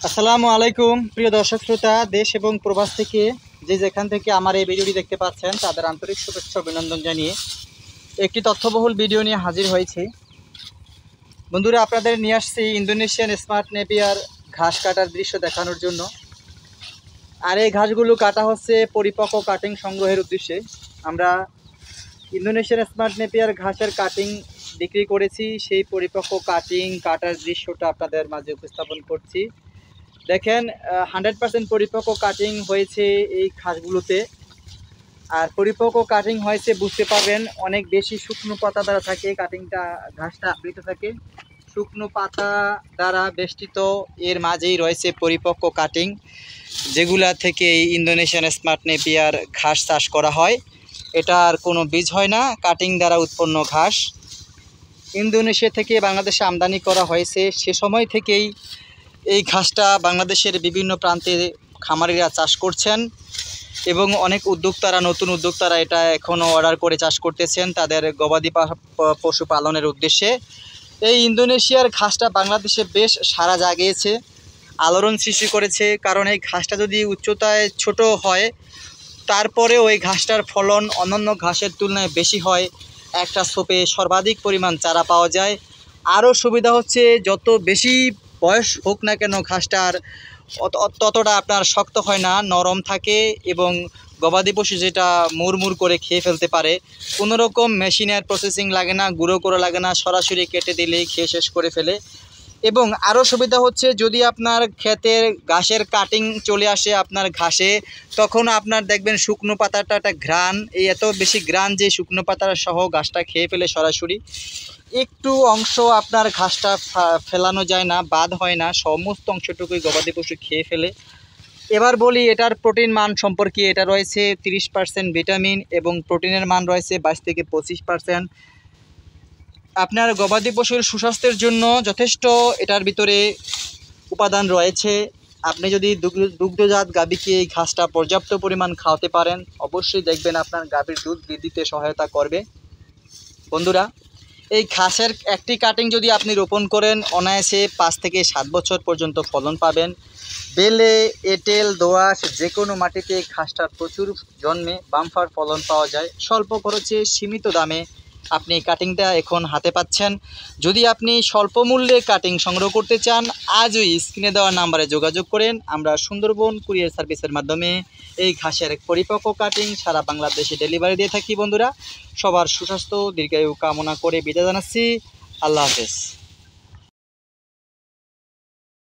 আসসালামু আলাইকুম প্রিয় দর্শক শ্রোতা, দেশ এবং প্রবাস থেকে যে যেখান থেকে আমার এই ভিডিওটি দেখতে পাচ্ছেন তাদের আন্তরিক শুভেচ্ছা অভিনন্দন জানিয়ে একটি তথ্যবহুল ভিডিও নিয়ে হাজির হয়েছি। বন্ধুরা, আপনাদের নিয়ে আসছি ইন্দোনেশিয়ান স্মার্ট নেপিয়ার ঘাস কাটার দৃশ্য দেখানোর জন্য। আর এই ঘাসগুলো কাটা হচ্ছে পরিপক্ক কাটিং সংগ্রহের উদ্দেশ্যে। আমরা ইন্দোনেশিয়ান স্মার্ট নেপিয়ার ঘাসের কাটিং বিক্রি করেছি, সেই পরিপক্ক কাটিং কাটার দৃশ্যটা আপনাদের মাঝে উপস্থাপন করছি। দেখেন, 100% পরিপক্ক কাটিং হয়েছে এই ঘাসগুলোতে। আর পরিপক্ক কাটিং হয়েছে বুঝতে পারবেন, অনেক বেশি শুকনো পাতা দ্বারা থাকে কাটিংটা, ঘাসটা আবৃত থাকে শুকনো পাতা দ্বারা বেষ্টিত। এর মাঝেই রয়েছে পরিপক্ক কাটিং, যেগুলা থেকে এই ইন্দোনেশিয়ান স্মার্ট নেপিয়ার ঘাস চাষ করা হয়। এটার কোনো বীজ হয় না, কাটিং দ্বারা উৎপন্ন ঘাস ইন্দোনেশিয়া থেকে বাংলাদেশে আমদানি করা হয়েছে। সে সময় থেকেই এই ঘাসটা বাংলাদেশের বিভিন্ন প্রান্তে খামারিরা চাষ করছেন এবং অনেক উদ্যোক্তারা, নতুন উদ্যোক্তারা এটা এখনও অর্ডার করে চাষ করতেছেন তাদের গবাদি পশু পালনের উদ্দেশ্যে। এই ইন্দোনেশিয়ার ঘাসটা বাংলাদেশে বেশ সাড়া জাগিয়েছে, আলোড়ন সৃষ্টি করেছে। কারণ এই ঘাসটা যদি উচ্চতায় ছোট হয়, তারপরেও এই ঘাসটার ফলন অন্যান্য ঘাসের তুলনায় বেশি হয়। একটা ছোপে সর্বাধিক পরিমাণ চারা পাওয়া যায়। আরও সুবিধা হচ্ছে, যত বেশি বয়স হোক না কেন ঘাসটার ততটা আপনার শক্ত হয় না, নরম থাকে এবং গবাদি পশু যেটা মুড়মুড় করে খেয়ে ফেলতে পারে। কোনো রকম মেশিনের প্রসেসিং লাগে না, গুঁড়ো করে লাগে না, সরাসরি কেটে দিলেই খেয়ে শেষ করে ফেলে। এবং আরও সুবিধা হচ্ছে, যদি আপনার ক্ষেতের ঘাসের কাটিং চলে আসে আপনার ঘাসে, তখন আপনার দেখবেন শুকনো পাতাটা একটা ঘ্রাণ, এই এত বেশি ঘ্রাণ যে শুকনো পাতার সহ ঘাসটা খেয়ে ফেলে সরাসরি। একটু অংশ আপনার ঘাসটা ফেলানো যায় না, বাদ হয় না, সমস্ত অংশটুকুই গবাদি পশু খেয়ে ফেলে। এবার বলি এটার প্রোটিন মান সম্পর্কে। এটা রয়েছে 30% ভিটামিন এবং প্রোটিনের মান রয়েছে 22 থেকে 25%। আপনার গবাদি পশুর সুস্বাস্থ্যের জন্য যথেষ্ট এটার ভিতরে উপাদান রয়েছে। আপনি যদি দুগ্ধজাত গাভীকে এই ঘাসটা পর্যাপ্ত পরিমাণ খাওয়াতে পারেন, অবশ্যই দেখবেন আপনার গাভীর দুধ বৃদ্ধিতে সহায়তা করবে। বন্ধুরা, এই ঘাসের একটি কাটিং যদি আপনি রোপণ করেন, অনায়াসে 5 থেকে 7 বছর পর্যন্ত ফলন পাবেন। বেলে, এঁটেল, দোআঁশ যে কোনো মাটিতে ঘাসটার প্রচুর জন্মে বাম্পার ফলন পাওয়া যায়। স্বল্প খরচে সীমিত দামে আপনি কাটিংটা এখন হাতে পাচ্ছেন। যদি আপনি স্বল্প মূল্যে কাটিং সংগ্রহ করতে চান, আজই স্ক্রিনে দেওয়া নাম্বারে যোগাযোগ করেন। আমরা সুন্দরবন কুরিয়ার সার্ভিসের মাধ্যমে এই ঘাসের পরিপক্ক কাটিং সারা বাংলাদেশে ডেলিভারি দিয়ে থাকি। বন্ধুরা, সবার সুস্বাস্থ্য দীর্ঘায়ু কামনা করে বিদায় জানাচ্ছি। আল্লাহ হাফেজ।